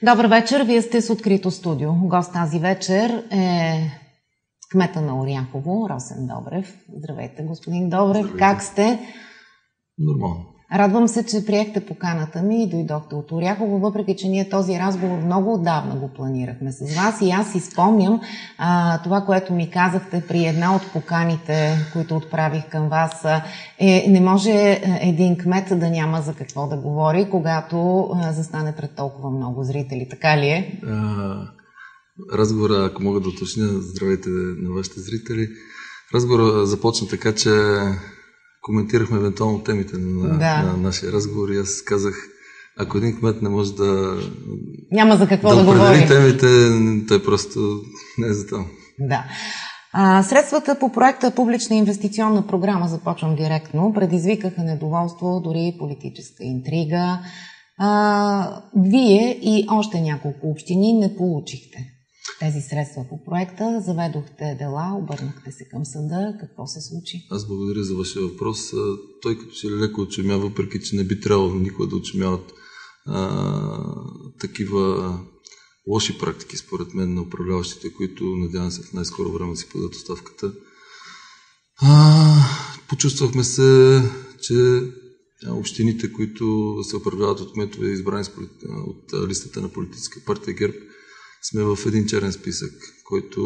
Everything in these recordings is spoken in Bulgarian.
Добър вечер, вие сте с Открито студио. Гост тази вечер е кмета на Оряхово, Росен Добрев. Здравейте, господин Добрев. Здравейте. Как сте? Нормално. Радвам се, че приехте поканата ми и дойдохте от Оряхово, въпреки че ние този разговор много отдавна го планирахме с вас и аз си спомням това, което ми казахте при една от поканите, които отправих към вас. Не може един кмет да няма за какво да говори, когато застане пред толкова много зрители. Така ли е? Разговора, ако мога да уточня, здравейте на вашите зрители. Разговора започна така, че коментирахме евентуално темите на нашия разговор и аз казах, ако един кмет не може да няма за какво да определи темите, той просто не е за там. Да. Средствата по проекта Публична инвестиционна програма, започвам директно, предизвикаха недоволство, дори политическа интрига. Вие и още няколко общини не получихте тези средства по проекта, заведохте дела, обърнахте се към съда. Какво се случи? Аз благодаря за вашия въпрос. Той като че леко очумя, въпреки че не би трябвало никога да очумяват такива лоши практики, според мен, на управляващите, които надявам се в най-скоро време си подадат оставката. Почувствахме се, че общините, които се управляват от кметове, избрани от листата на политическа партия ГЕРБ, сме в един черен списък, който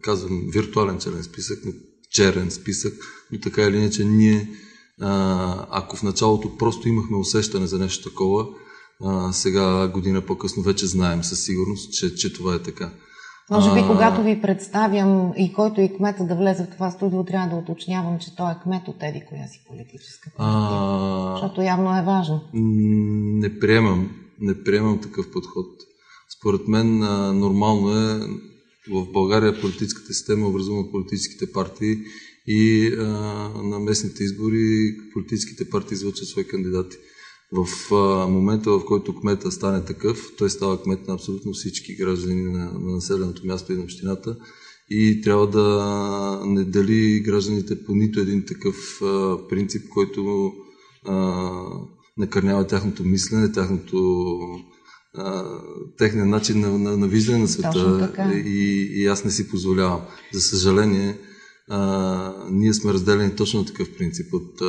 казвам виртуален черен списък, но черен списък, но така или иначе ние, ако в началото просто имахме усещане за нещо такова, сега година по-късно вече знаем със сигурност, че това е така. Може би, когато ви представям и който и кмета да влезе в това студио, трябва да уточнявам, че той е кмет от еди коя си политическа партия, защото явно е важно. Не приемам такъв подход. Според мен нормално е в България политическата система е образувана от политическите партии и на местните избори политическите партии излъчват свои кандидати. В момента, в който кмета стане такъв, той става кмет на абсолютно всички граждани на населеното място и на общината и трябва да не дели гражданите по нито един такъв принцип, който накърнява тяхното мислене, техния начин на виждане на света и аз не си позволявам. За съжаление, ние сме разделени точно на такъв принцип от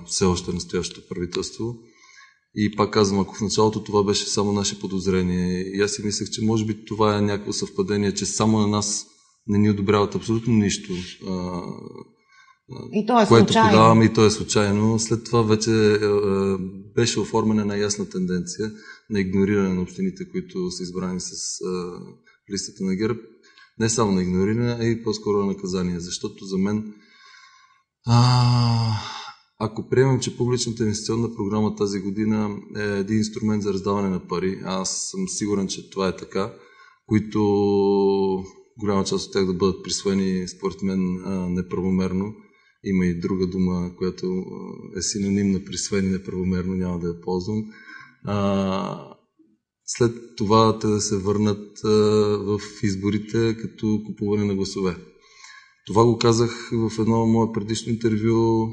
все още настоящото правителство. И пак казвам, ако в началото това беше само наше подозрение и аз си мислех, че може би това е някакво съвпадение, че само на нас не ни одобряват абсолютно нищо, и то е което случайно. Подаваме и то е случайно. След това вече беше оформена една ясна тенденция на игнориране на общините, които са избрани с листата на ГЕРБ. Не само на игнориране, а и по-скоро на наказание. Защото за мен, ако приемам, че публичната инвестиционна програма тази година е един инструмент за раздаване на пари, аз съм сигурен, че това е така, които голяма част от тях да бъдат присвоени, според мен, неправомерно. Има и друга дума, която е синоним на присвоени неправомерно, няма да я ползвам. След това те да се върнат в изборите като купуване на гласове. Това го казах в едно мое предишно интервю.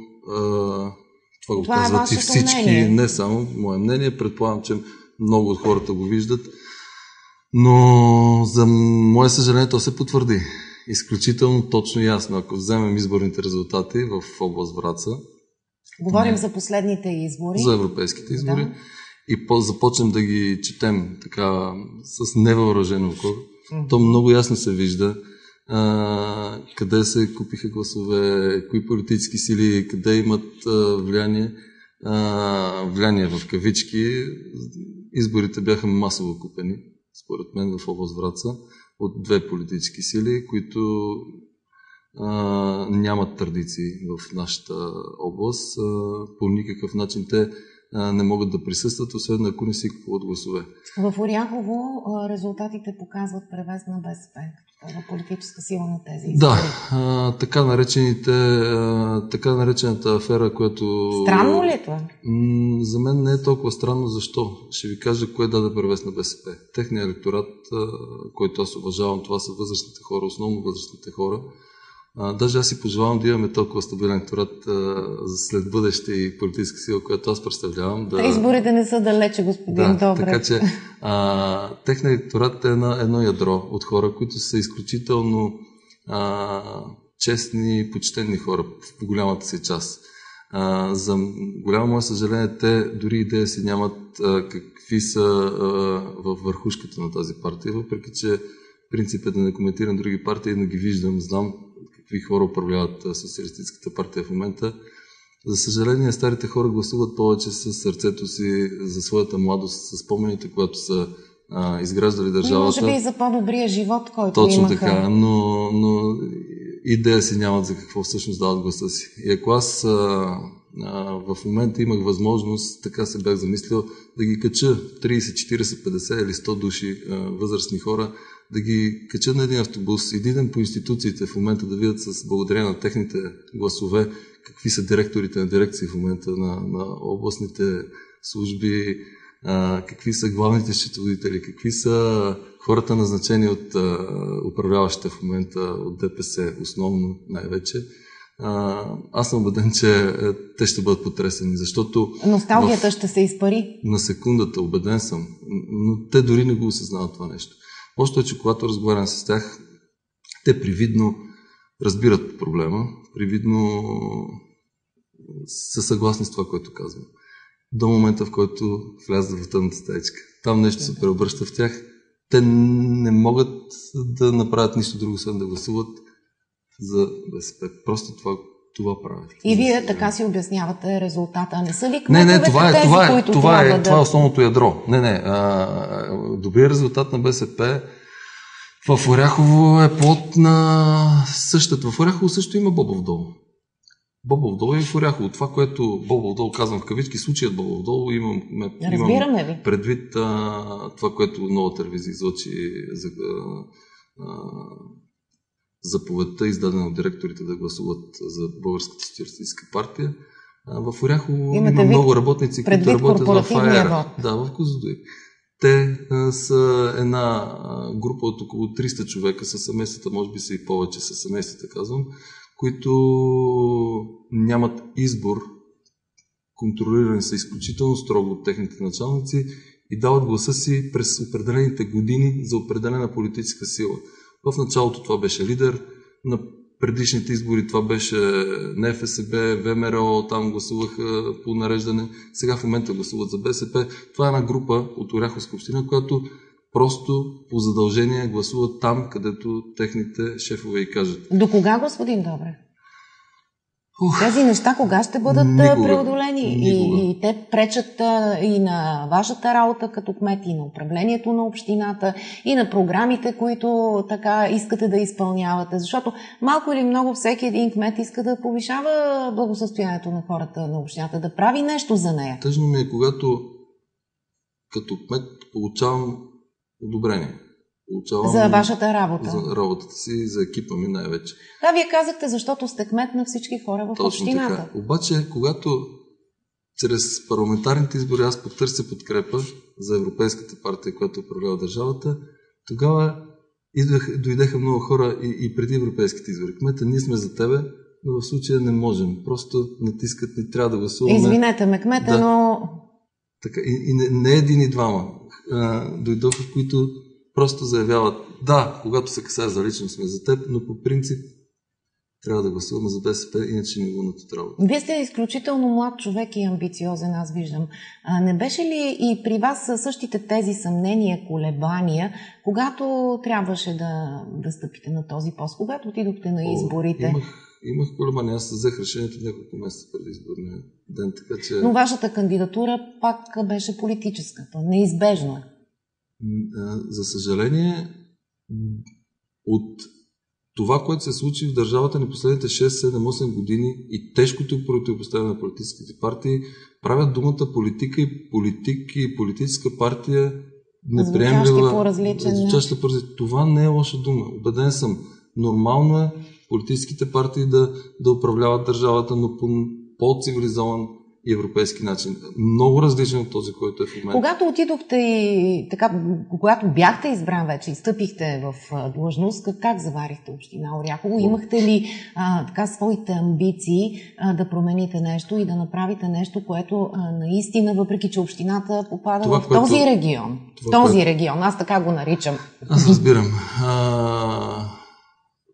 Това го казват и всички, мнение. Не само мое мнение. Предполагам, че много от хората го виждат. Но за мое съжаление то се потвърди. Изключително точно и ясно. Ако вземем изборните резултати в област Враца. Говорим за последните избори. За европейските избори. Да. И започнем да ги четем така с невъоръжено око. То много ясно се вижда къде се купиха гласове, кои политически сили, къде имат влияние. Влияние в кавички. Изборите бяха масово купени, според мен, в област Враца от две политически сили, които нямат традиции в нашата област. По никакъв начин те не могат да присъстват, освен ако не си купуват гласове. В Оряхово резултатите показват превес на БСП, като политическа сила на тези избори. Да, така наречената афера, която... Странно ли е това? За мен не е толкова странно. Защо? Ще ви кажа кое даде превес на БСП. Техният електорат, който аз уважавам, това са възрастните хора, основно възрастните хора, Даже аз си пожелавам да имаме толкова стабилен електорат след бъдеще и политическа сила, която аз представлявам. Изборите не са далече, господин Добрев. Така че техният електорат е едно ядро от хора, които са изключително честни и почтени хора в голямата си част. За голямо мое съжаление, те дори идея си нямат какви са във върхушката на тази партия, въпреки че принципът да не коментирам други партии, но ги виждам, знам какви хора управляват социалистическата партия в момента. За съжаление, старите хора гласуват повече с сърцето си за своята младост, с спомените, когато са изграждали държавата. Може би и за по-добрия живот, който точно имаха. Точно така, но идея си нямат за какво всъщност дават гласа си. И ако аз в момента имах възможност, така се бях замислил, да ги кача 30, 40, 50 или 100 души възрастни хора, да ги кача на един автобус, идем по институциите в момента да видят с благодарение на техните гласове какви са директорите на дирекции в момента на областните служби, какви са главните счетоводители, какви са хората назначени от управляващите в момента, от ДПС основно най-вече. Аз съм убеден, че те ще бъдат потресени, защото... Носталгията ще се изпари. На секундата, убеден съм, но те дори не го осъзнават това нещо. Още е, че когато разговарям с тях, те привидно разбират проблема, привидно са съгласни с това, което казвам. До момента, в който влязат в тъмната стаечка. Там нещо се преобръща в тях. Те не могат да направят нищо друго, освен да гласуват за БСП. Просто това правят. И вие така си обяснявате резултата. Не са ли кметовете това е основното ядро. Добрият резултат на БСП в Оряхово е плод на същата. В Оряхово също има Бобов дол. Бобов дол и в Оряхово. Това, което Бобов дол, казвам в кавички, случаят Бобов дол, имам предвид това, което нова телевизия излъчи за заповедта, издадена от директорите да гласуват за Българската социалистическа партия. В Оряхово има много работници, които работят в АЕР. Да, в Козлодуй. Те са една група от около 300 човека със семействата, може би са и повече със семействата, казвам, които нямат избор, контролирани са изключително строго от техните началници и дават гласа си през определените години за определена политическа сила. В началото това беше лидер, на предишните избори това беше НФСБ, ВМРО, там гласуваха по нареждане, сега в момента гласуват за БСП. Това е една група от Оряховска община, която просто по задължение гласуват там, където техните шефове и кажат. До кога, господин Добрев? Тези неща кога ще бъдат преодолени? И те пречат и на вашата работа като кмет, и на управлението на общината, и на програмите, които така искате да изпълнявате. Защото малко или много всеки един кмет иска да повишава благосъстоянието на хората на общината, да прави нещо за нея. Тъжно ми е, когато като кмет получавам одобрение. За вашата работа. За работата си, за екипа ми най-вече. Да, вие казахте, защото сте кмет на всички хора в общината. Така. Обаче, когато чрез парламентарните избори аз потърся подкрепа за Европейската партия, която управлява държавата, тогава дойдеха много хора и преди европейските избори. Кмета, ние сме за тебе, но в случая не можем. Просто натискат, ни трябва да гласуваме. Извинете ме, кмета, да. Но... Така, и не един и двама дойдоха, които просто заявяват, да, когато се касае за лично сме за теб, но по принцип трябва да гласуваме за БСП, иначе не го натотрава. Вие сте изключително млад човек и амбициозен, аз виждам. Не беше ли и при вас същите тези съмнения, колебания, когато трябваше да стъпите на този пост, когато отидохте на изборите? Имах колебания, аз взех решението няколко месеца преди изборния ден, така че... Но вашата кандидатура пак беше политическа, неизбежно е. За съжаление, от това, което се случи в държавата ни последните 6, 7, 8 години и тежкото противопоставяне на политическите партии, правят думата политика и политик и политическа партия неприемлива. Звучаща по различен. Това не е лоша дума. Убеден съм. Нормално е политическите партии да управляват държавата, но по по-цивилизован и европейски начин. Много различен от този, който е в момента. Когато отидохте и така, когато бяхте избран вече и стъпихте в длъжност, как заварихте община Оряхово? Имахте ли така своите амбиции да промените нещо и да направите нещо, което наистина, въпреки че общината попада това, в този регион? В този регион, аз така го наричам. Аз разбирам.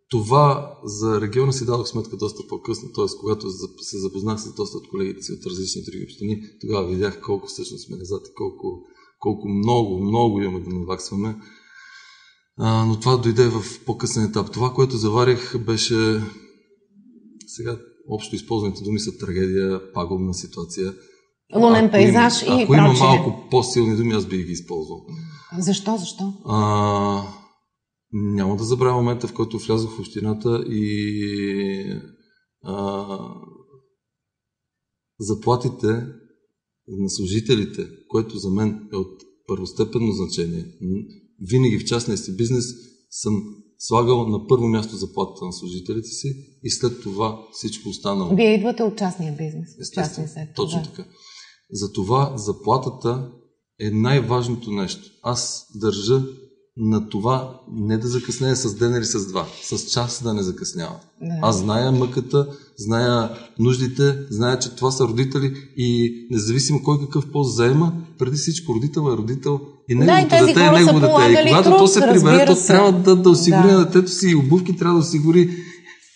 Това за региона си дадох сметка доста по-късно, т.е. когато се запознах с доста от колегите си от различни други общини, тогава видях колко всъщност сме назад и колко много имаме да наваксваме. Но това дойде в по-късен етап. Това, което заварих, беше сега общо използваните думи са трагедия, пагубна ситуация. Лунен пейзаж и прочие. Ако има малко по-силни думи, аз бих ги използвал. Защо? Няма да забравя момента, в който влязох в общината и заплатите на служителите, което за мен е от първостепенно значение. Винаги в частния си бизнес съм слагал на първо място заплатата на служителите си и след това всичко останало. Вие идвате от частния бизнес, частния сектор. Точно така. Затова заплатата е най-важното нещо. Аз държа на това не да закъснее с ден или с два, с час да не закъснява. Да. Аз зная мъката, зная нуждите, зная, че това са родители и независимо кой какъв пост заема, преди всичко родител е родител и неговото дете е негово дете. И когато то се прибере, то трябва да осигури на детето си и обувки, трябва да осигури.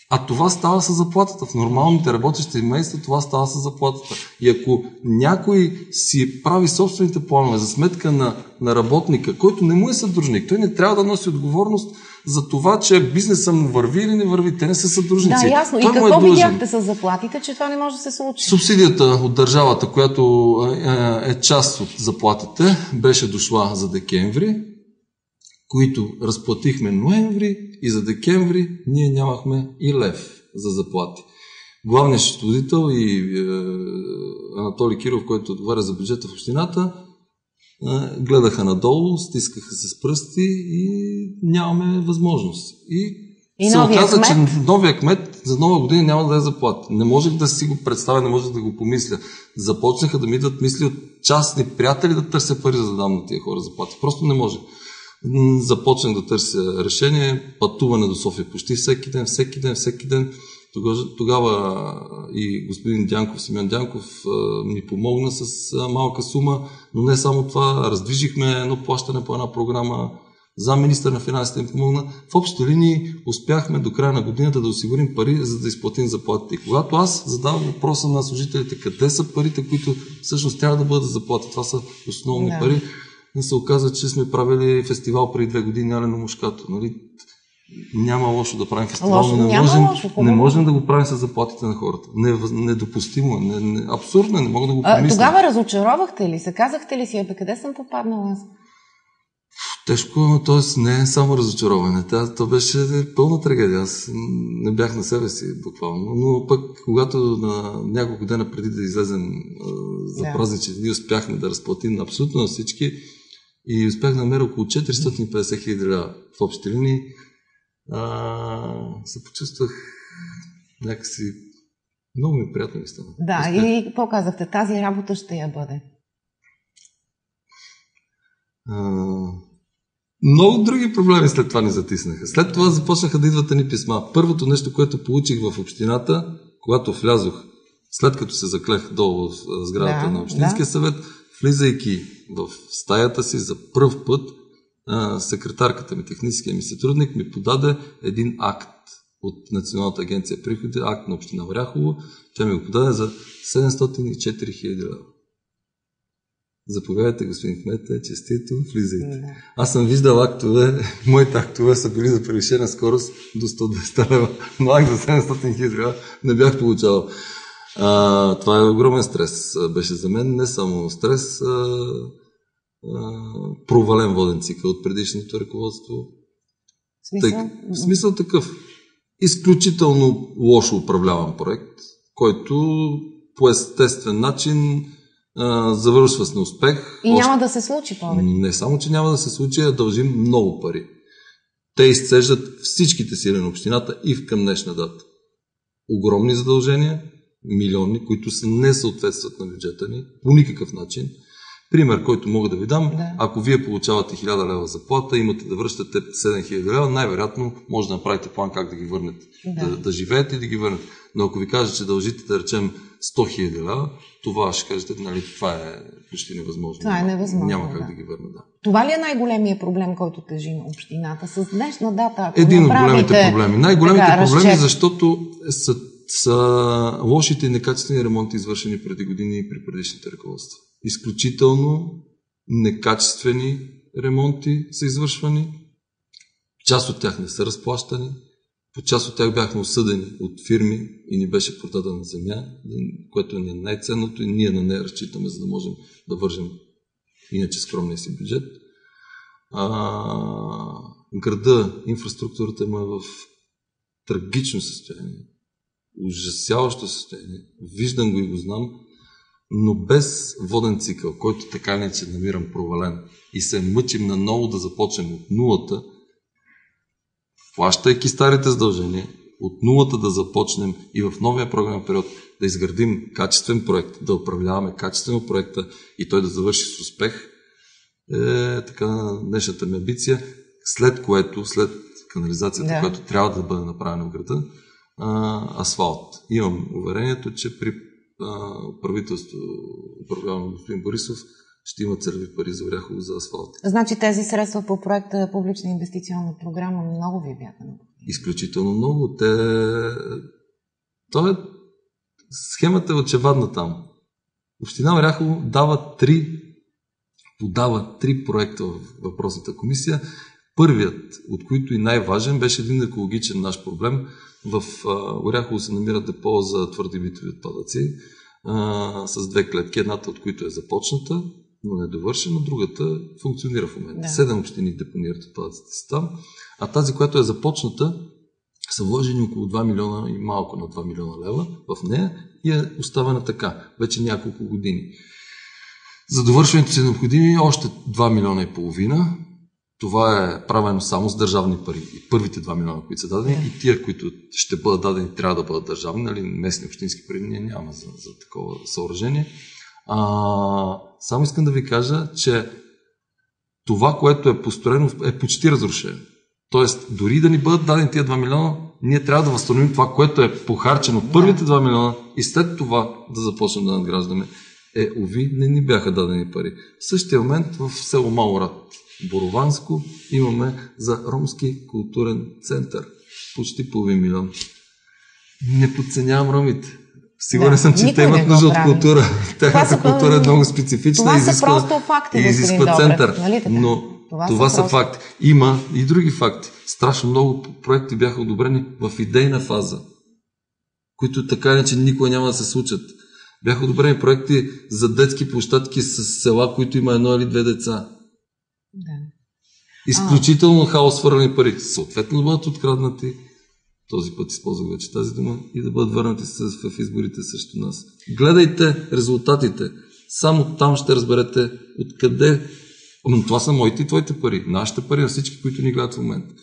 А това става с заплатата. В нормалните работещи семейства това става с заплатата. И ако някой си прави собствените планове за сметка на работника, който не му е съдружник, той не трябва да носи отговорност за това, че бизнесът му върви или не върви. Те не са съдружници. Да, ясно. Той и какво видяхте с заплатите, че това не може да се случи? Субсидията от държавата, която е част от заплатите, беше дошла за декември, които разплатихме ноември и за декември ние нямахме и лев за заплати. Главният счетоводител и Анатолий Киров, който отговаря за бюджета в общината, гледаха надолу, стискаха се с пръсти и нямаме възможност. И се оказа, че новия кмет за нова година няма да даде заплати. Не можех да си го представя, не можех да го помисля. Започнаха да ми идват мисли от частни приятели да търся пари, за да дам на тия хора заплати. Просто не може. Започнах да търся решение, пътуване до София почти всеки ден. Тогава и господин Дянков, Симеон Дянков ми помогна с малка сума, но не само това, раздвижихме едно плащане по една програма, заместник-министър на финансите ми помогна. В общи линии успяхме до края на годината да осигурим пари, за да изплатим заплатите. И когато аз задавам въпроса на служителите, къде са парите, които всъщност трябва да бъдат заплати, това са основни пари, се оказа, че сме правили фестивал преди 2 години Алено Мушкато. Нали? Няма лошо да правим фестивал, но не можем да го правим с заплатите на хората. Недопустимо е. Абсурдно е, не мога да го помисля. Тогава разочаровахте ли се? Казахте ли си, къде съм попаднал аз? Тежко, т.е. не е само разочароване. То беше пълна трагедия. Аз не бях на себе си буквално. Но пък, когато на няколко дена преди да излезем за празнични дни, успяхме да разплатим абсолютно на всички и успях да намеря около 450 хиляди лева в общи линии. Се почувствах някакси много ми приятно ми стана. Да, и какво казахте? Тази работа ще я бъде. Много други проблеми след това ни затиснаха. След това започнаха да идват ни писма. Първото нещо, което получих в общината, когато влязох, след като се заклех долу в сградата на Общинския съвет, влизайки в стаята си за пръв път, секретарката ми, техническия ми сътрудник, ми подаде един акт от Националната агенция приходи, акт на община Оряхово. Тя ми го подаде за 704 хиляди лева. Заповядайте, господин кмете, честито, влизайте. Аз съм виждал актове, моите актове са били за превишена скорост до 100-200 лева, но акт за 700 хиляди лева не бях получавал. Това е огромен стрес. Беше за мен не само стрес, провален воден цикъл от предишното ръководство. Смисъл такъв. Изключително лошо управляван проект, който по естествен начин завършва с неуспех. И няма да се случи повече. Не само, че няма да се случи, а дължим много пари. Те изцеждат всичките сили на общината и към днешна дата. Огромни задължения, милиони, които не съответстват на бюджета ни по никакъв начин. Пример, който мога да ви дам, ако вие получавате 1000 лева заплата, имате да връщате 7000 лева, най-вероятно може да направите план как да ги върнете. Да живеете и да ги върнете. Но ако ви кажа, че дължите, да речем, 100 000 лева, това ще кажете, нали, това е почти невъзможно. Това е невъзможно. Няма как да ги върна, да. Това ли е най-големият проблем, който тежи на общината? С днешна дата, един от големите проблеми. Най-големите проблеми, защото са лошите и некачествени ремонти, извършени преди години и при предишните ръководства. Изключително некачествени ремонти са извършвани. Част от тях не са разплащани. По част от тях бяхме осъдени от фирми и ни беше продадена земя, което е най-ценното и ние на нея разчитаме, за да можем да вържем иначе скромния си бюджет. Града, инфраструктурата има в трагично състояние, ужасяващо състояние. Виждам го и го знам, но без воден цикъл, който така или иначе намирам провален и се мъчим наново да започнем от нулата, плащайки старите задължения, от нулата да започнем и в новия програмен период да изградим качествен проект, да управляваме качествено проекта и той да завърши с успех, е така днешната ми амбиция, след канализацията, която трябва да бъде направена в града, асфалт. Имам уверението, че при правителство, управлявано господин Борисов, ще има целеви пари за Оряхово за асфалт. Значи тези средства по проекта Публична инвестиционна програма много ви бяха необходими. Изключително много. Схемата е очевадна там. Община Оряхово подава три проекта в въпросната комисия. Първият, от които и най-важен, беше един екологичен наш проблем. В Оряхово се намира депо за твърди битови отпадъци с 2 клетки, едната от които е започната, но недовършена, другата функционира в момента. 7 общини депонират отпадъците си там, а тази, която е започната, са вложени около 2 милиона и малко на 2 милиона лева в нея и е оставена така, вече няколко години. За довършването са необходими още 2 милиона и половина. Това е правено само с държавни пари. И първите 2 милиона, които са дадени, и тия, които ще бъдат дадени, трябва да бъдат държавни. Нали? Местни общински пари няма за такова съоръжение. Само искам да ви кажа, че това, което е построено, е почти разрушено. Тоест, дори да ни бъдат дадени тия 2 милиона, ние трябва да възстановим това, което е похарчено първите 2 милиона и след това да започнем да надграждаме. Уви, не ни бяха дадени пари. В същия момент в село Малорад, Борованско, имаме за ромски културен център. Почти половин милион. Не подценявам ромите. Сигурен съм, че те имат нужда от култура. Тяхната култура е много специфична. Това са просто факти, изисква център. Нали така? Но това са факти. Има и други факти. Страшно много проекти бяха одобрени в идейна фаза, които така иначе никога няма да се случат. Бяха одобрени проекти за детски площадки с села, които има 1 или 2 деца. Да. Изключително хаос свързани пари. Съответно да бъдат откраднати, този път използвах вече тази дума, и да бъдат върнати в изборите срещу нас. Гледайте резултатите. Само там ще разберете откъде. Това са моите и твоите пари. Нашите пари на всички, които ни гледат в момента.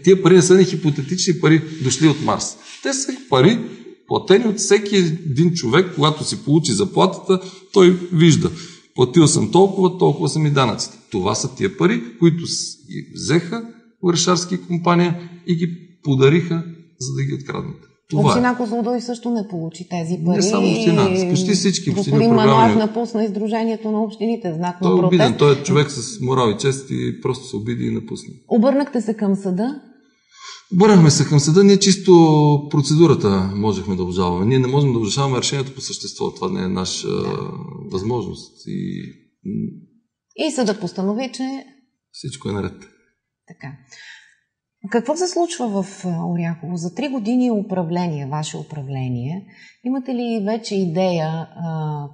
Тия пари не са ни хипотетични пари, дошли от Марс. Те са пари, платени от всеки един човек, когато си получи заплатата, той вижда. Платил съм толкова са ми данъците. Това са тия пари, които ги взеха Орешарски компания и ги подариха, за да ги откраднат. Община Козлодуй също не получи тези пари. Не само община, с почти всички общини. Господин Мануев напусна Издружението на общините, знак на протест. Той е обиден, той е човек с морал и чест и просто се обиди и напусна. Обърнахте се към съда? Обърнахме се към съда, ние чисто процедурата можехме да обжалваме. Ние не можем да обжалваме решението по същество. Това не е наша възможност. И съдът постанови, че всичко е наред. Така. Какво се случва в Оряхово? За 3 години ваше управление, имате ли вече идея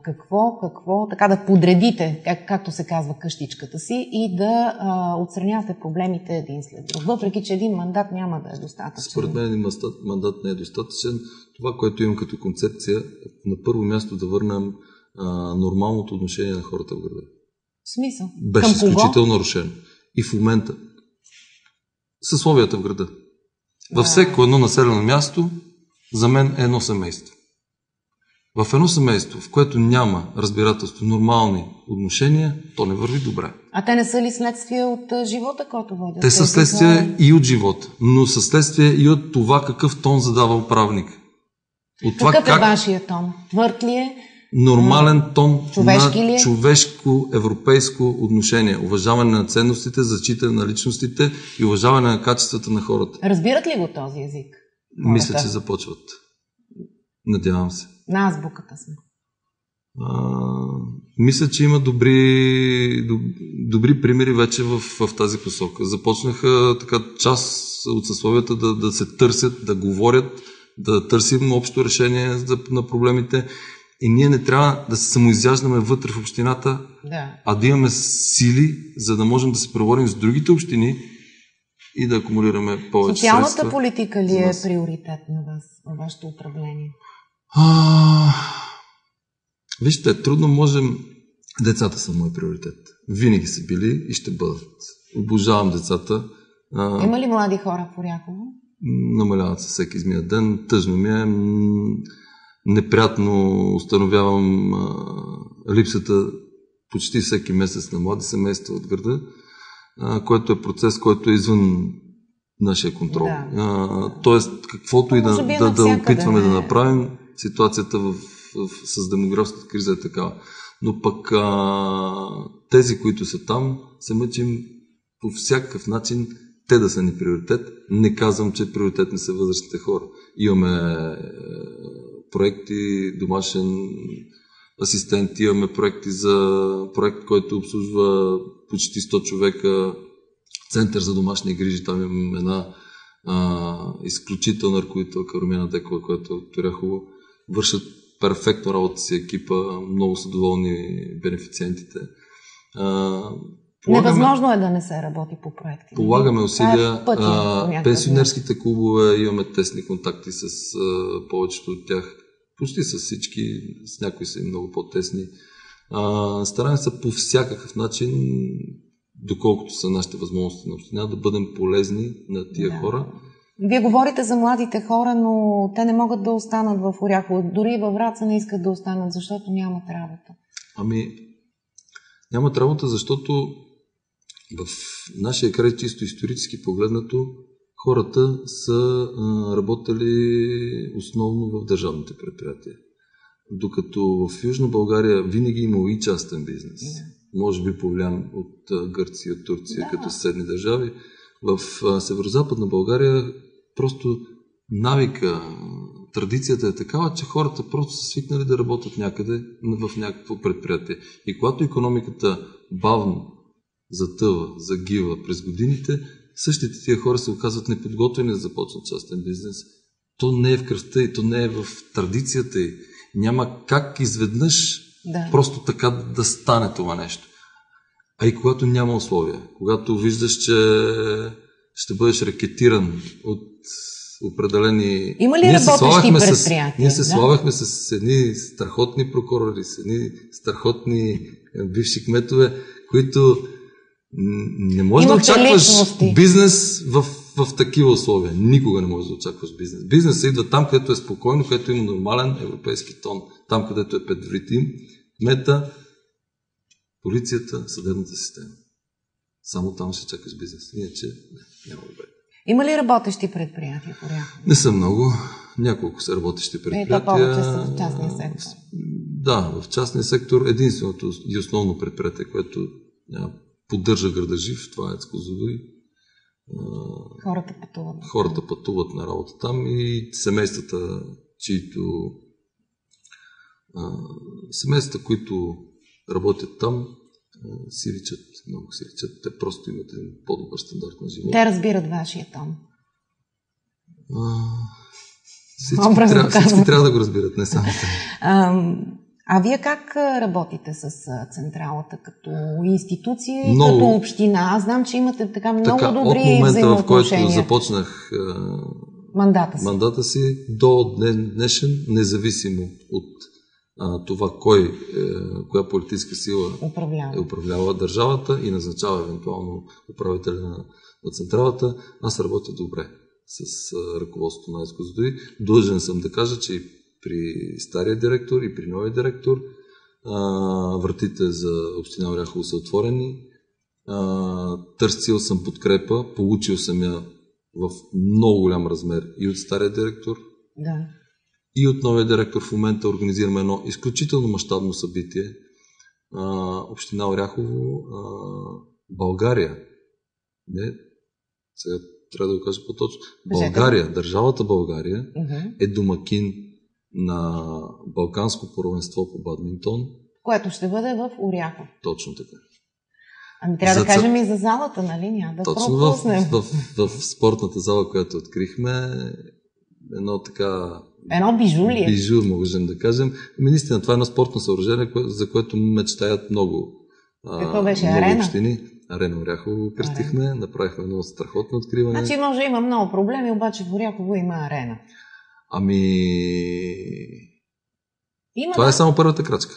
какво така да подредите, както се казва, къщичката си и да отстранявате проблемите един след друг? Въпреки че един мандат няма да е достатъчен. Според мен един мандат не е достатъчен. Това, което имам като концепция, на първо място да върнем нормалното отношение на хората в града. В смисъл? Беше изключително нарушено. И в момента съсловията в града. Във всяко едно населено място за мен е едно семейство. В едно семейство, в което няма разбирателство, нормални отношения, то не върви добре. А те не са ли следствие от живота, който водят? Те са следствие и от живота, но са следствие и от това какъв тон задава управник. От това какъв е вашия тон? Твърд ли е? Нормален тон на е? човешко европейско отношение. Уважаване на ценностите, зачитане на личностите и уважаване на качествата на хората. Разбират ли го този език? Мисля, че започват. Надявам се. На азбуката сме. Мисля, че има добри примери вече в тази посока. Започнаха така част от съсловията да се търсят, да говорят, да търсим общо решение на проблемите. И ние не трябва да се самоизяждаме вътре в общината, а да имаме сили, за да можем да се преборим с другите общини и да акумулираме повече средства. Социалната политика ли е приоритет на вас, на вашето управление? Вижте, трудно можем... Децата са мой приоритет. Винаги са били и ще бъдат. Обожавам децата. Има ли млади хора в Оряхово? Намаляват се всеки измия ден. Тъжно ми е. Неприятно установявам липсата почти всеки месец на млади семейства от града, което е процес, който е извън нашия контрол. Тоест, каквото и да опитваме да направим, ситуацията с демографската криза е такава. Но пък тези, които са там, се мъчим по всякакъв начин те да са ни приоритет. Не казвам, че приоритет не са възрастните хора. Имаме проекти, домашен асистент, имаме проекти за проект, който обслужва почти 100 човека, център за домашни грижи. Там имаме една изключителна ръководителка Румяна Декова, която е от Оряхово. Вършат перфектно работа си екипа, много са доволни бенефициентите. Невъзможно е да не се работи по проекти. Полагаме усилия. Пенсионерските клубове, имаме тесни контакти с повечето от тях. Почти с всички, с някои са и много по-тесни. Стараем се по всякакъв начин, доколкото са нашите възможности на община, да бъдем полезни на тия хора. Вие говорите за младите хора, но те не могат да останат в Оряхово. Дори и във Враца не искат да останат, защото нямат работа. Нямат работа, защото в нашия край, чисто исторически погледнато, хората са работили основно в държавните предприятия. Докато в Южна България винаги имало и частен бизнес. Може би повлиян от Гърция, от Турция, като съседни държави. В Северозападна България просто навика, традицията е такава, че хората просто са свикнали да работят някъде в някакво предприятие. И когато икономиката бавно затъва, загива през годините, същите тия хора се оказват неподготвени да започнат частен бизнес. То не е в кръвта и то не е в традицията и няма как изведнъж просто така да стане това нещо. А и когато няма условия, когато виждаш, че ще бъдеш рекетиран от определени... Има ли работещи предприятия? Ние се славяхме с едни страхотни прокурори, с едни страхотни бивши кметове, които не можеш да очакваш бизнес в такива условия. Никога не можеш да очакваш бизнес. Бизнесът идва там, където е спокойно, където има нормален европейски тон. Там, където е предваритим, кмета, полицията, съдебната система. Само там ще чакаш бизнес. Иначе няма добре. Има ли работещи предприятия в Оряхово? Не са много. Няколко са работещи предприятия. Това повече са в частния сектор. Да, в частния сектор единственото и основно предприятие, което поддържа града жив, това е Козлодуй. Хората пътуват на работа там и семействата, които работят там, си личат, много си личат. Те просто имат един по-добър стандарт на живота. Те разбират вашия тон. Всички трябва да го разбират, не само те. А вие как работите с централата като институция и като община? Аз знам, че имате така много добри взаимоотношения. От момента, в който започнах мандата си, до днешен, независимо от това коя политическа сила е управлява държавата и назначава евентуално управителя на централата, аз работя добре с ръководството на АЕЦ Козлодуй. Длъжен съм да кажа, че и при стария директор и при новия директор. Вратите за община Оряхово са отворени. Търсил съм подкрепа, получил съм я в много голям размер и от стария директор, и от новия директор. В момента организираме едно изключително мащабно събитие. Община Оряхово, България. Не, сега трябва да го кажа по-точно. България, държавата България е домакин на Балканско първенство по бадминтон. Което ще бъде в Оряхово. Точно така. Ами трябва да кажем и за залата, нали? Няма да пропуснем. В спортната зала, която открихме, едно бижу ли е? Бижу, можем да кажем. Наистина, това е едно спортно съоръжение, за което мечтаят много. Какво беше? Много Арена? общини. Арена Оряхово кръстихме, направихме едно страхотно откриване. Значи има много проблеми, обаче в Оряхово има арена. Това е само първата крачка.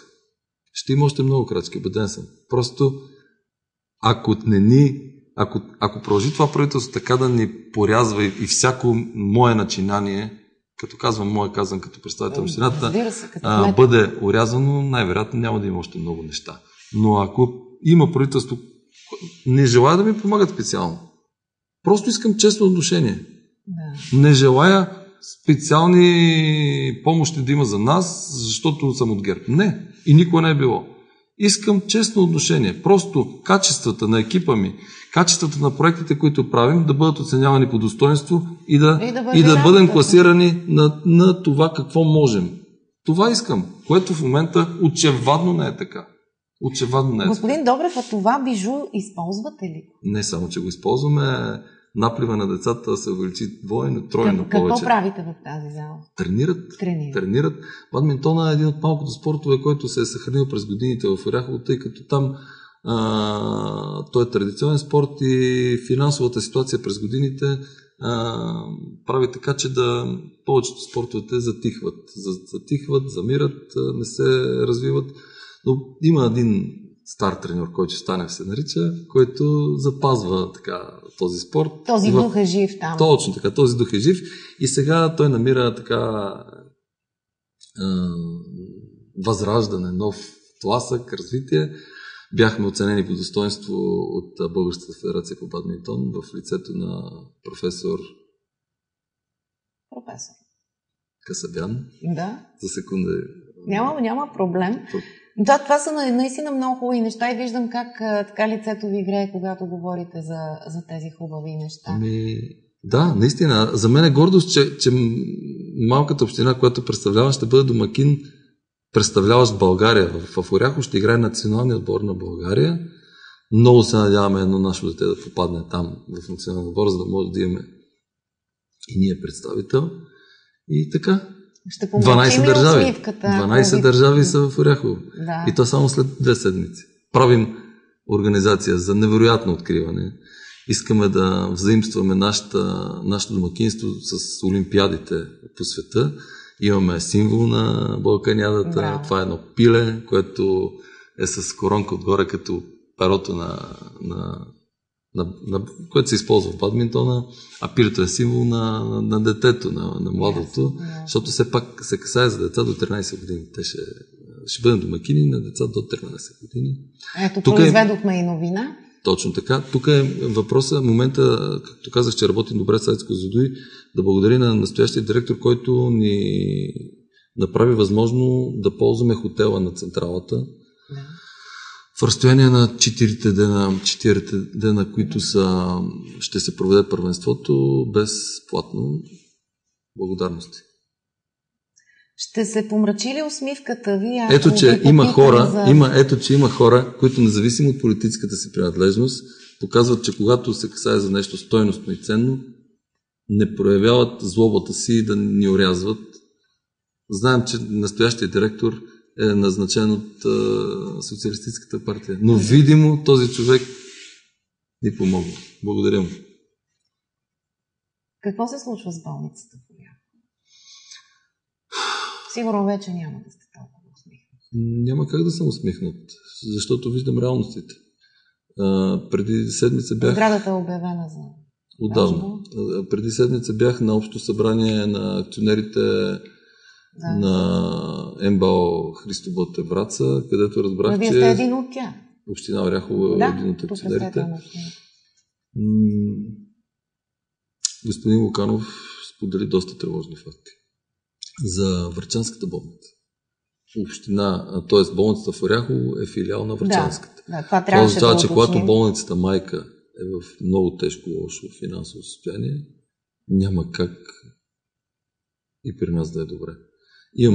Ще има още много крачки, убеден съм. Просто, ако продължи това правителство така да ни порязва и всяко мое начинание, като казвам мое, казвам като представител на общината, бъде орязвано, най-вероятно няма да има още много неща. Но ако има правителство, не желая да ми помагат специално. Просто искам честно отношение. Не желая специални помощи да има за нас, защото съм от ГЕРБ. Не. И никога не е било. Искам честно отношение. Просто качествата на екипа ми, качествата на проектите, които правим, да бъдат оценявани по достоинство и да бъдем класирани на това какво можем. Това искам, което в момента очевадно не е така. Господин Добрев, а това бижу използвате ли? Не само, че го използваме, наплива на децата се увеличи двойно, тройно повече. Какво правите в тази зала? Тренират. Бадминтона е един от малкото спортове, който се е съхранил през годините в Оряхово, тъй като там той е традиционен спорт и финансовата ситуация през годините прави така, че повечето спортовете затихват, замират, не се развиват. Но има един стар треньор, който Станев се нарича, който запазва този спорт. Този дух е жив там. Точно така, този дух е жив. И сега той намира възраждане, нов тласък, развитие. Бяхме оценени по достоинство от Българската федерация по бадминтон в лицето на професор Касабян. Да. За секунда. Няма проблем. Да, това са наистина много хубави неща и виждам как така лицето ви грее, когато говорите за тези хубави неща. Да, наистина. За мен е гордост, че малката община, която представлява, ще бъде домакин, представляващ България. В Оряхово ще играе националния отбор на България. Много се надяваме едно наше дете да попадне там в националния отбор, за да може да имаме и ние представител. И така. 12 държави. 12 държави са в Оряхово. Да. И то само след 2 седмици. Правим организация за невероятно откриване. Искаме да взаимстваме нашето домакинство с олимпиадите по света. Имаме символ на Балканиадата. Да. Това е едно пиле, което е с коронка отгоре като перото което се използва в бадминтона, а пилето е символ на детето, на младото, защото все пак се касае за деца до 13 години. Те ще бъдат домакини на деца до 13 години. Ето, произведохме и новина. Точно така. Тук е въпросът, момента, както казах, че работим добре с Ецо Козлодуй, да благодаря на настоящия директор, който ни направи възможно да ползваме хотела на централата. Да. В разстояние на 4 дена, които ще се проведе първенството, безплатно. Благодарности. Ще се помрачи ли усмивката ви? Ето, че има хора, които независимо от политическата си принадлежност, показват, че когато се касае за нещо стойностно и ценно, не проявяват злобата си да ни орязват. Знаем, че настоящия директор е назначен от Социалистическата партия. Но видимо този човек ни помогна. Благодаря му. Какво се случва с болницата? Сигурно вече няма да сте толкова усмихнат. Няма как да съм усмихнат, защото виждам реалностите. Преди седмица бях... Сградата е обявена за... Отдавна. Преди седмица бях на общо събрание на акционерите на МБАО Христо Ботев Враца, където разбрах, Вие сте един от тях. Община Оряхово е един от акционерите. Господин Луканов сподели доста тревожни факти за Врачанската болница. Община, т.е. болницата в Оряхово е филиал на Врачанската. Това означава, че когато болницата майка е в много тежко лошо финансово състояние, няма как и при нас да е добре.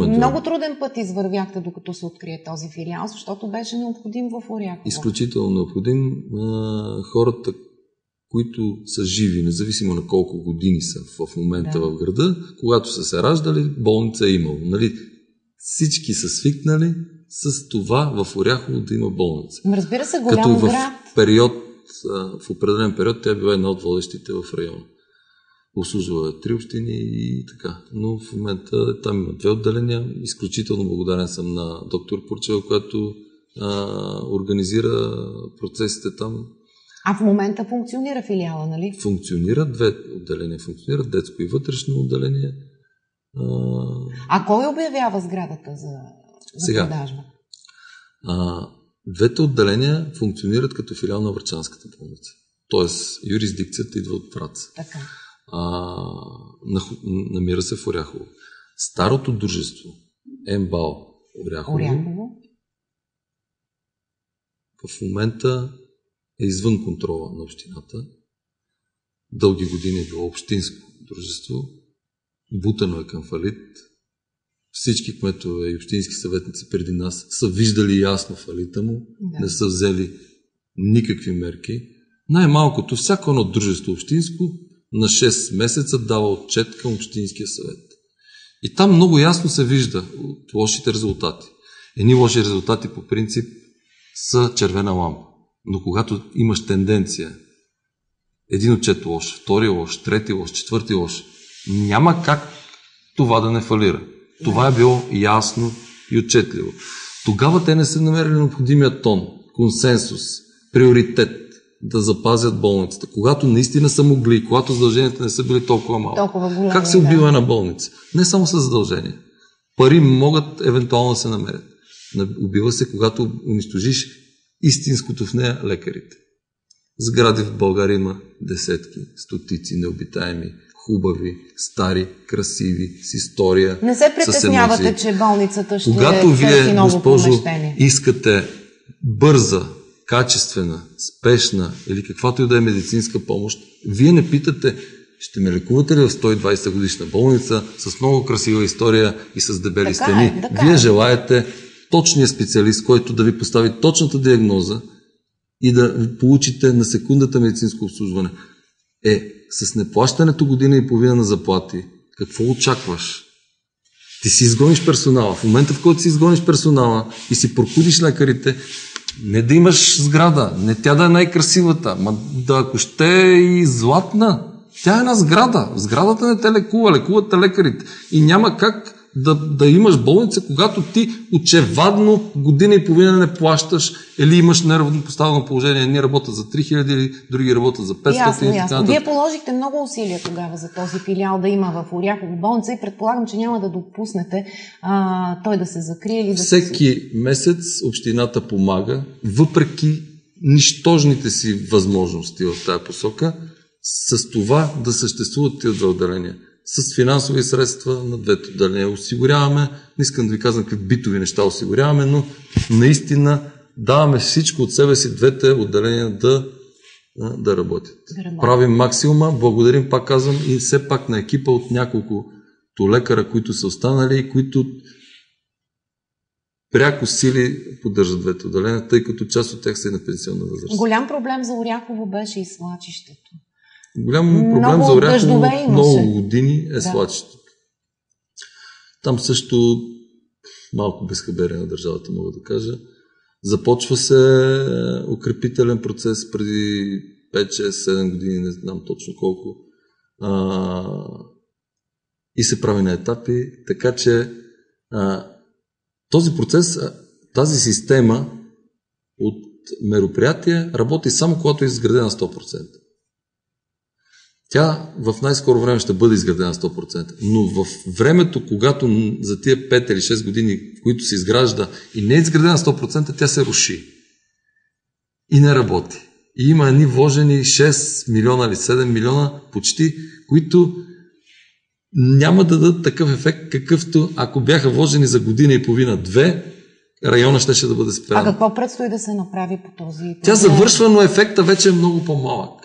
Много труден път извървяхте, докато се открие този филиал, защото беше необходим в Оряхово. Изключително необходим. Хората, които са живи, независимо на колко години са в момента в града, когато са се раждали, болница е имало. Нали? Всички са свикнали с това в Оряхово да има болница. Разбира се, голям град. В определен период тя била една от водещите в района. Обслужвала 3 общини и така. Но в момента там има 2 отделения. Изключително благодарен съм на доктор Пурчева, която организира процесите там. А в момента функционира филиала, нали? Функционира, 2 отделения функционират, детско и вътрешно отделение. А кой обявява сградата за продажба? 2 отделения функционират като филиал на Врачанската болница. Тоест, юрисдикцията идва от Враца. Така. Намира се в Оряхово. Старото дружество МБАО Оряхово в момента е извън контрола на общината. Дълги години е било общинско дружество. Бутано е към фалит. Всички кметове и общински съветници преди нас са виждали ясно фалита му, не са взели никакви мерки. Най-малкото, всяко едно дружество общинско на 6 месеца дава отчет към Общинския съвет. И там много ясно се вижда от лошите резултати. Едни лоши резултати по принцип са червена лампа. Но когато имаш тенденция, един отчет лош, втори лош, трети лош, четвърти лош, няма как това да не фалира. Това е било ясно и отчетливо. Тогава те не са намерили необходимия тон, консенсус, приоритет да запазят болницата. Когато наистина са могли, когато задълженията не са били толкова малко. Как се убива една болница? Не само с задължения. Пари могат евентуално да се намерят. Убива се, когато унищожиш истинското в нея лекарите. Сгради в България има десетки, стотици, необитаеми, хубави, стари, красиви, с история. Не се притеснявате, че болницата ще когато вие, госпожо, искате бърза, качествена, спешна или каквато и да е медицинска помощ, вие не питате, ще ме лекувате ли в 120 годишна болница с много красива история и с дебели стени. Вие желаете точния специалист, който да ви постави точната диагноза и да получите на секундата медицинско обслужване. С неплащането година и половина на заплати, какво очакваш? Ти си изгониш персонала. В момента, в който си изгониш персонала и си прокудиш лекарите, не да имаш сграда, не тя да е най-красивата, ако ще е и златна. Тя е една сграда. Сградата не те лекуват те лекарите. И няма как да имаш болница, когато ти очевадно година и половина не плащаш или имаш неравнопоставено положение. Едни работят за 3000 или други работят за 500. Ясно. Вие положихте много усилия тогава за този филиал да има в Оряхово болница и предполагам, че няма да допуснете той да се закрие или да Всеки месец общината помага, въпреки нищожните си възможности в тази посока, с това да съществуват тези 2 отделения. С финансови средства на 2 отделения осигуряваме, не искам да ви казвам какви битови неща осигуряваме, но наистина даваме всичко от себе си 2 отделения да работят. Правим максимума, благодарим, пак казвам, и все пак на екипа от няколко лекара, които са останали и които пряко сили поддържат 2 отделения, тъй като част от тях са и на пенсионна възраст. Голям проблем за Оряхово беше и свлачището. Голям проблем за Оряхово много години е свлачището. Там също малко безхаберие на държавата, мога да кажа. Започва се укрепителен процес преди 5, 6, 7 години, не знам точно колко. И се прави на етапи, така че този процес, тази система от мероприятия работи само когато е изградена 100%. Тя в най-скоро време ще бъде изградена 100%. Но в времето, когато за тия 5 или 6 години, в които се изгражда и не е изградена 100%, тя се руши. И не работи. И има едни вложени 6 милиона или 7 милиона почти, които няма да дадат такъв ефект, какъвто ако бяха вложени за година и половина-2, района ще да бъде спрян. А какво предстои да се направи по този проблем? Тя завършва, но ефекта вече е много по-малък.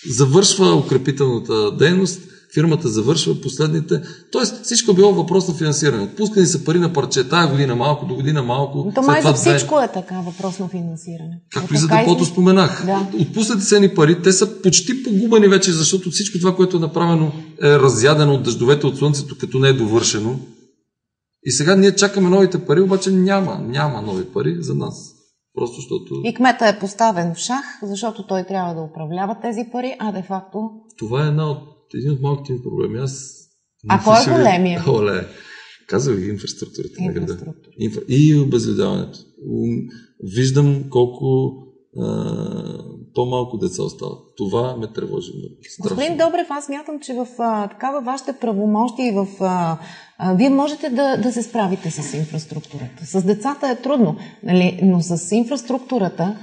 Завършва укрепителната дейност, фирмата завършва последните. Тоест всичко е било въпрос на финансиране. Отпускани са пари на парче. Тая година малко, до година малко. То май за всичко е така въпрос на финансиране. Както и за депото споменах. Да. Отпуснати са ни пари, те са почти погубени вече, защото всичко това, което е направено, е разядено от дъждовете, от слънцето, като не е довършено. И сега ние чакаме новите пари, обаче няма нови пари за нас. Просто защото... И кмета е поставен в шах, защото той трябва да управлява тези пари, а де-факто... Това е един от малките ми проблеми. Кой е големия? Казах ви инфраструктурата на града. И обезлюдяването. Виждам колко по-малко деца остават. Това ме тревожи много. Господин Добрев, аз смятам, че в такава вашите правомощи и вие можете да се справите с инфраструктурата. С децата е трудно, нали? Но с инфраструктурата...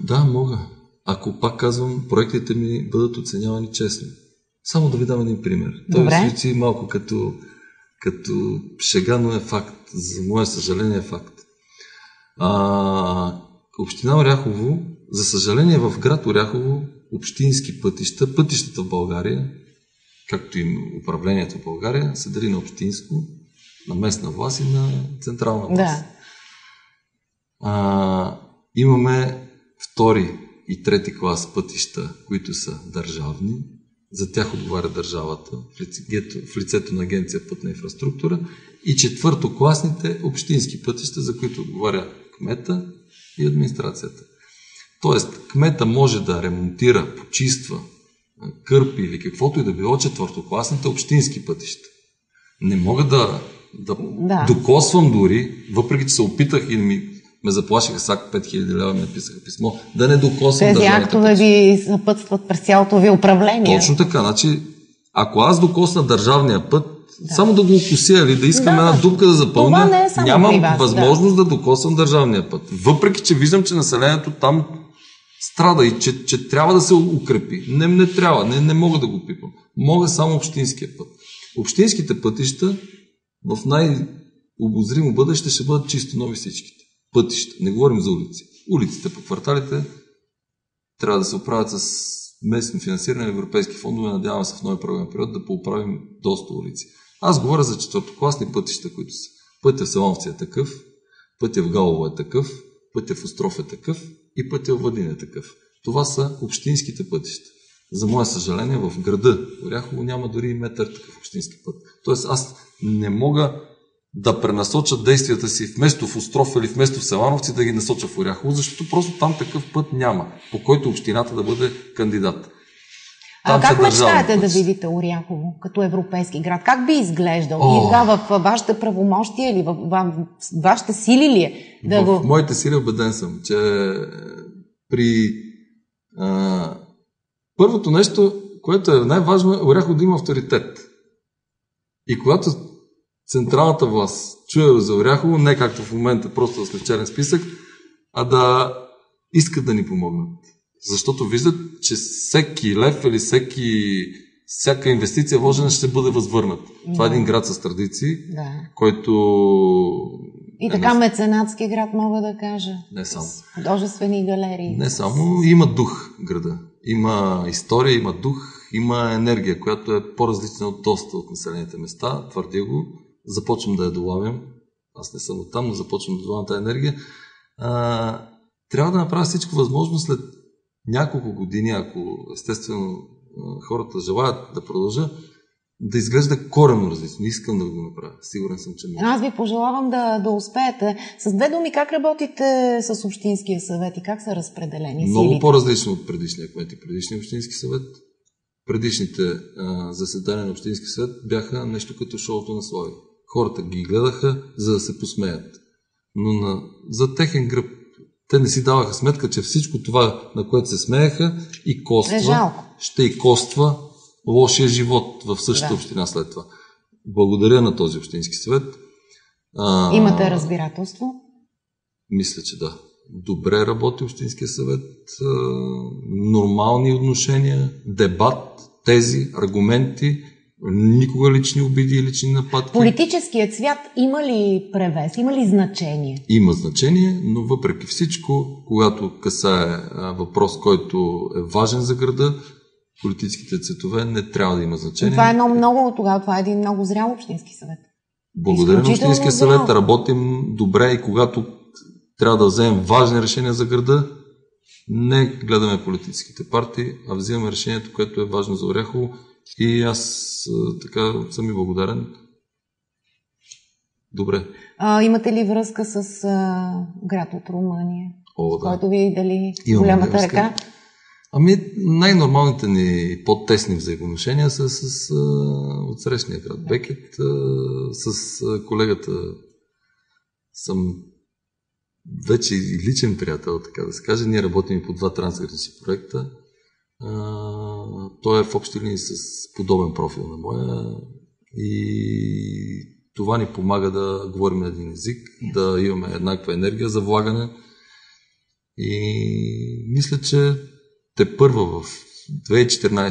Да, мога. Ако пак казвам, проектите ми бъдат оценявани честно. Само да ви дам един пример. Той звучи малко като шега, но е факт. За мое съжаление е факт. Община Оряхово, за съжаление в град Оряхово, общински пътищата в България, както и управлението в България, се дели на общинско, на местна власт и на централна власт. Да. Имаме втори и трети клас пътища, които са държавни. За тях отговаря държавата в лицето на Агенция Пътна инфраструктура. И четвъртокласните общински пътища, за които отговаря кмета и администрацията. Тоест, кмета може да ремонтира, почиства, кърпи или каквото и да било четвъртокласните общински пътища. Не мога да докосвам дори, въпреки че се опитах и ме заплашиха с акт 5000 лева, ми написаха писмо, да не докосвам държавните пътища. Тези актове ви съпътстват през цялото ви управление. Точно така. Значи, ако аз докосна държавния път, само да го окуся или да искам една дупка да запълня, нямам възможност да докосвам държавния път. Въпреки че виждам, че населението там страда и че трябва да се укрепи. Не трябва, не мога да го пипам. Мога само общинския път. Общинските пътища в най-обозримо бъдеще ще бъдат чисто нови всичките. Пътища. Не говорим за улици. Улиците по кварталите трябва да се оправят с местно финансиране на европейски фондове. Надявам се в новия програмен период да поуправим доста улици. Аз говоря за четвъртокласни пътища, които са. Пътя в Селановци е такъв, пътя в Галово е такъв, пътя в Остров е такъв и пътя в Владин е такъв. Това са общинските пътища. За мое съжаление, в града Оряхово няма дори и метър такъв общински път. Тоест аз не мога да пренасоча действията си вместо в Остров или вместо в Селановци да ги насоча в Оряхово, защото просто там такъв път няма, по който общината да бъде кандидат. Как мечтаете да видите Оряхово като европейски град? Как би изглеждал? И така в вашите правомощия или в вашите сили ли е? В моите сили убеден съм, че при първото нещо, което е най-важно, е Оряхово да има авторитет. И когато централната власт чуе за Оряхово, не както в момента просто да сме в черен списък, а да искат да ни помогнат. Защото виждат, че всеки лев или всяка инвестиция вложена ще бъде възвърнат. Това е един град с традиции, който... И така меценатски град, мога да кажа. Не само. Художествени галерии. Не само. Има дух града. Има история, има дух, има енергия, която е по-различна от доста от населените места. Твърдя го. Започвам да я долавям. Аз не съм оттам, но започвам да долавям тази енергия. Трябва да направя всичко възможно след няколко години, ако естествено хората желаят да продължа, да изглежда коренно различно. Искам да го направя. Сигурен съм, че може. Аз ви пожелавам да успеете. С две думи, как работите с Общинския съвет и как са разпределени силите? Много по-различно от предишния кмет и предишния Общински съвет. Предишните заседания на Общински съвет бяха нещо като шоуто на Слави. Хората ги гледаха, за да се посмеят. Но за техен гръб Те не си даваха сметка, че всичко това, на което се смееха, и коства, ще и коства лошия живот в същата община след това. Благодаря на този общински съвет. Имате разбирателство? Мисля, че да. Добре работи общинския съвет, нормални отношения, дебат, тези, аргументи, никога лични обиди и лични нападки. Политическият свят има ли превес, има ли значение? Има значение, но въпреки всичко, когато касае въпрос, който е важен за града, политическите цветове не трябва да има значение. Това е един много зрял общински съвет. Благодаря на общинския съвет, работим добре и когато трябва да вземем важни решения за града, не гледаме политическите партии, а взимаме решението, което е важно за Оряхово, и аз така съм и благодарен. Добре. Имате ли връзка с град от Румъния? Да. Който ви дали голямата ръка? Най-нормалните ни по-тесни взаимоотношения са с отсрещния град Бекет. С колегата съм вече и личен приятел, така да се каже. Ние работим по 2 трансгранични проекта. Той е в общи линии с подобен профил на моя и това ни помага да говорим на един език, да имаме еднаква енергия за влагане, и мисля, че тепърва в 2014,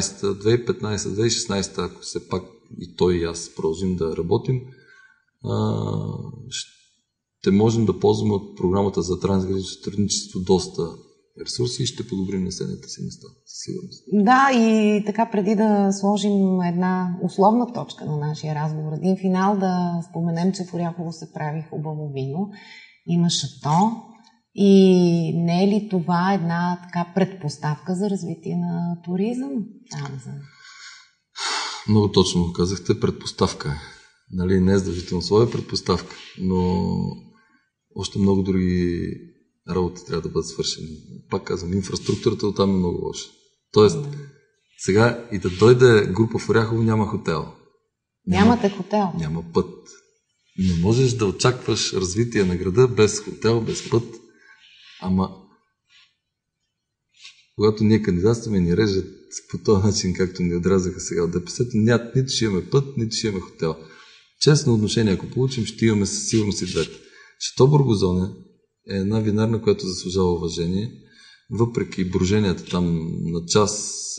2015, 2016, ако все пак и той и аз продължим да работим, ще можем да ползваме от програмата за трансгранично сътрудничество доста ресурси и ще подобрим населените си места, със сигурност. Да, и така преди да сложим една условна точка на нашия разговор, един финал, да споменем, че в Оряхово се прави хубаво вино, има шато, и не е ли това една така предпоставка за развитие на туризъм? Много точно казахте, предпоставка е. Не е задължително своя предпоставка, но още много други работи трябва да бъдат свършени. Пак казвам, инфраструктурата оттам е много лоша. Тоест, сега и да дойде група в Оряхово, няма хотел. Нямате хотел? Няма път. Не можеш да очакваш развитие на града без хотел, без път. Ама, когато ние кандидатстваме, ни режат по този начин, както ни отрязаха сега от ДПС, нито ще имаме път, нито ще имаме хотел. Честно отношение, ако получим, ще имаме със сигурност и двете. Шато Бургозоне е една винарна, която заслужава уважение, въпреки броженията там на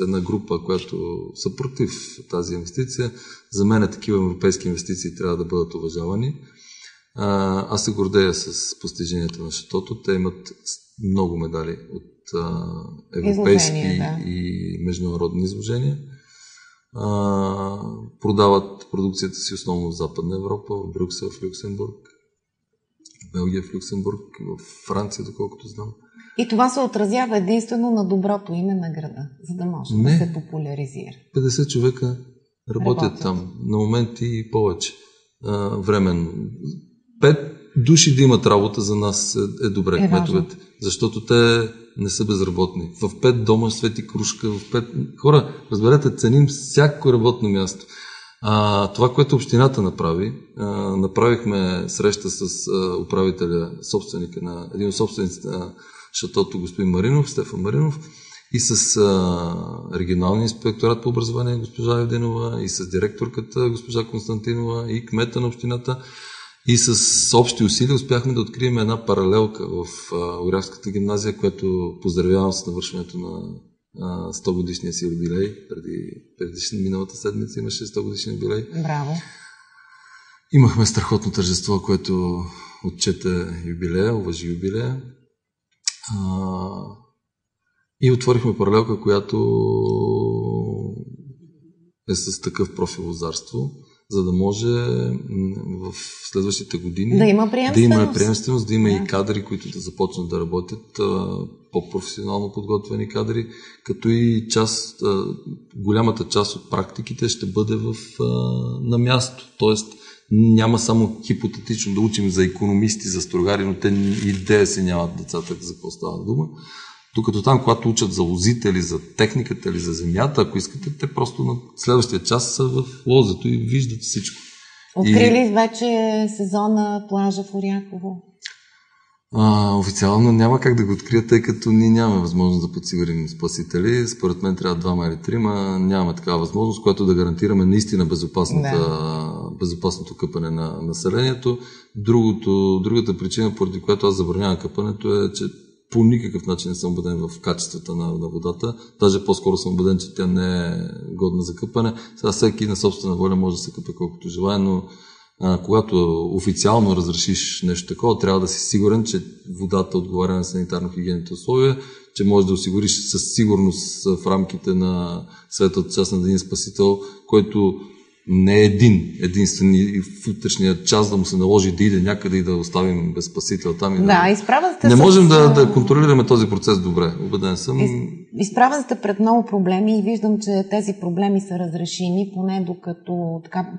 една група, която са против тази инвестиция. За мен такива европейски инвестиции трябва да бъдат уважавани. Аз се гордея с постиженията на шатото. Те имат много медали от европейски и международни изложения. Продават продукцията си основно в Западна Европа, в Брюксел, в Люксембург, в Белгия, в Люксембург, в Франция, доколкото знам. И това се отразява единствено на доброто име на града, за да може да се популяризира. 50 човека работят там, на моменти и повече. Временно. 5 души да имат работа за нас е добре, кметовете, защото те не са безработни. В 5 дома свети кружка, в 5 хора, разберете, ценим всяко работно място. Това, което общината направи, направихме среща с управителя, собственика на един от собствениците на шатото, господин Маринов, Стефан Маринов, и с регионалния инспекторат по образование госпожа Евденова, и с директорката госпожа Константинова, и кмета на общината. И с общи усилия успяхме да открием една паралелка в Оряховската гимназия, която поздравявам с навършването на 100 годишния си юбилей. Преди миналата седмица имаше 100 годишния юбилей. Браво! Имахме страхотно тържество, което отчете юбилея, уважи юбилея. И отворихме паралелка, която е с такъв профил лозарство, за да може в следващите години да има приемственост, да има и кадри, които да започнат да работят, по-професионално подготвени кадри, като и голямата част от практиките ще бъде на място. Тоест няма само хипотетично да учим за икономисти, за стругари, но те идея си нямат децата за какво става дума. Докато там, когато учат за лозите или за техниката или за земята, ако искате, те просто на следващия час са в лозето и виждат всичко. Открили вече сезона плажа в Оряхово? Официално няма как да го открият, тъй като ние нямаме възможност да подсигурим спасители. Според мен трябва 2 или 3, нямаме такава възможност, която да гарантираме наистина безопасното къпане на населението. Другата причина, поради която аз забранявам къпането, е, че по никакъв начин не съм убеден в качествата на водата. Даже по-скоро съм убеден, че тя не е годна за къпане. Сега всеки на собствена воля може да се къпе колкото желае, но когато официално разрешиш нещо такова, трябва да си сигурен, че водата отговаря на санитарно-хигиените условия, че можеш да осигуриш със сигурност в рамките на светлата част на един спасител, който не е единствен и в утрешния час да му се наложи да иде някъде и да оставим без спасител там. Не можем да контролираме този процес добре, убеден съм. Изправен сте пред много проблеми и виждам, че тези проблеми са разрешими,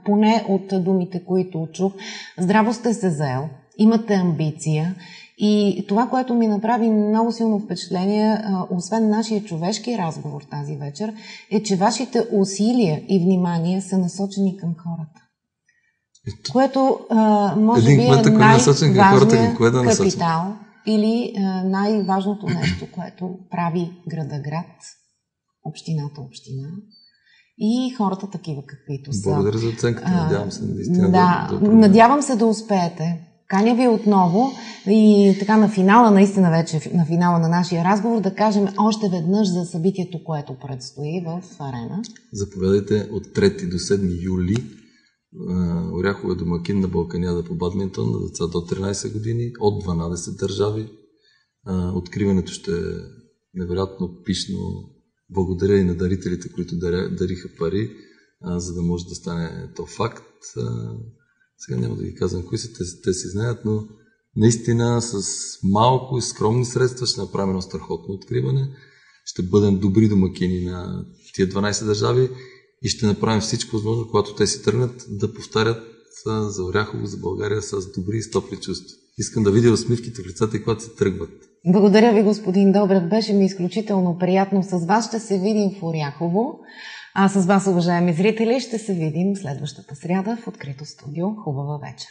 поне от думите, които чух. Здраво сте се заел, имате амбиция. И това, което ми направи много силно впечатление, освен нашия човешки разговор тази вечер, е, че вашите усилия и внимание са насочени към хората. Което може би е най-важният капитал или най-важното нещо, което прави града град, общината община и хората такива каквито са. Благодаря за оценката, надявам се наистина надявам се да успеете. Каня ви отново и така на финала, наистина вече на финала на нашия разговор, да кажем още веднъж за събитието, което предстои в Арена. Заповядайте от 3 до 7 юли. Оряхово е домакин на Балканиада по бадминтон на деца до 13 години от 12 държави. Откриването ще е невероятно пишно. Благодаря и на дарителите, които дариха пари, за да може да стане то факт. Сега няма да ги казвам кои са, те си знаят, но наистина с малко и скромни средства ще направим едно страхотно откриване. Ще бъдем добри домакини на тия 12 държави и ще направим всичко възможно, когато те си тръгнат, да повтарят за Оряхово, за България с добри и стопли чувства. Искам да видя усмивките в лицата и когато се тръгват. Благодаря ви, господин Добрев. Беше ми изключително приятно. С вас ще се видим в Оряхово. А с вас, уважаеми зрители, ще се видим следващата сряда в открито студио. Хубава вечер!